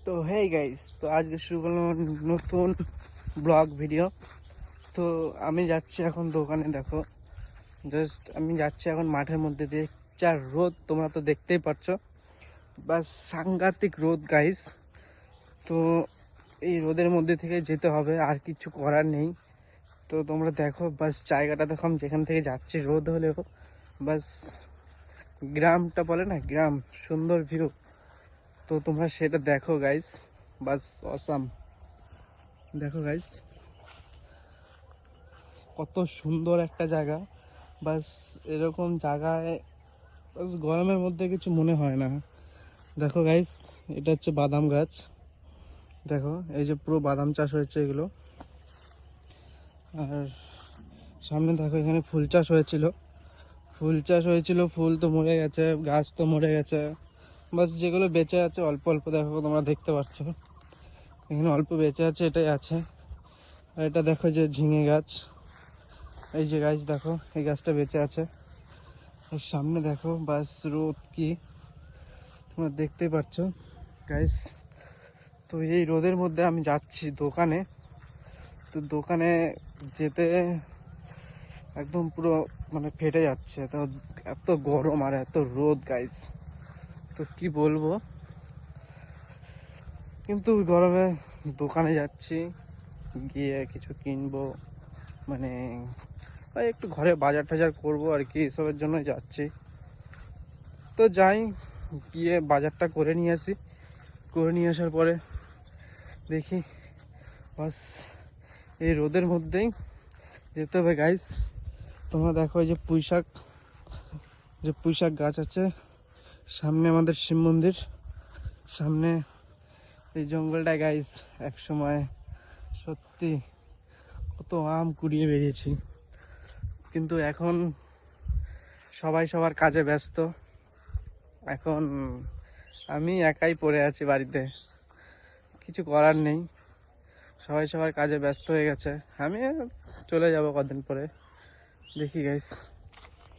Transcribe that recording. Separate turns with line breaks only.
তো hey guys, তো আজকে শুরু করলাম নতুন ব্লগ ভিডিও। তো আমি যাচ্ছি এখন দোকানে। দেখো, জাস্ট আমি যাচ্ছি এখন মাঠের মধ্যে দিয়ে। যা রোদ তোমরা তো দেখতেই পাচ্ছ, বাস সাংঘাতিক রোদ গাইস। তো এই রোদের মধ্যে থেকে যেতে হবে, আর কিছু করার নেই। তো তোমরা দেখো, বাস জায়গাটা দেখো, আমি যেখান থেকে যাচ্ছি রোদ হলেও বাস গ্রামটা বলে না, গ্রাম সুন্দর ভিউ। তো তোমরা সেটা দেখো গাইস, বাস অসাম। দেখো গাইস, কত সুন্দর একটা জায়গা। বাস এরকম জায়গায় বাস গরমের মধ্যে কিছু মনে হয় না। দেখো গাইস, এটা হচ্ছে বাদাম গাছ। দেখো, এই যে পুরো বাদাম চাষ হয়েছে এগুলো। আর সামনে দেখো, এখানে ফুল চাষ হয়েছিল। ফুল তো মরে গেছে, গাছ তো মরে গেছে। বাস যেগুলো বেঁচে আছে অল্প অল্প, দেখো তোমরা দেখতে পাচ্ছ এখানে অল্প বেঁচে আছে, এটাই আছে। আর এটা দেখো যে ঝিঙে গাছ, এই যে গাছ দেখো, এই গাছটা বেঁচে আছে। আর সামনে দেখো, বাস রোদ কি তোমরা দেখতেই পাচ্ছ গাইস। তো এই রোদের মধ্যে আমি যাচ্ছি দোকানে। তো দোকানে যেতে একদম পুরো মানে ফেটে যাচ্ছে, তো এত গরম আর এত রোদ গাইস, তো কি বলবো। কিন্তু গরমে দোকানে যাচ্ছি, গিয়ে কিছু কিনবো, মানে ওই একটু ঘরে বাজার টাজার করবো আর কি, এসবের জন্য যাচ্ছি। তো যাই, গিয়ে বাজারটা করে নিয়ে আসি। করে নিয়ে আসার পরে দেখি, বাস এই রোদের মধ্যেই যেতে হবে গাইস। তোমরা দেখো, এই যে পুঁইশাক গাছ আছে সামনে আমাদের শিব মন্দির সামনে। এই জঙ্গলটা গাইস এক সময় সত্যি কত আম কুড়িয়ে বেরিয়েছি, কিন্তু এখন সবাই সবার কাজে ব্যস্ত। এখন আমি একাই পড়ে আছি বাড়িতে, কিছু করার নেই। সবাই সবার কাজে ব্যস্ত হয়ে গেছে, আমি চলে যাব কদিন পরে, দেখি গাইস।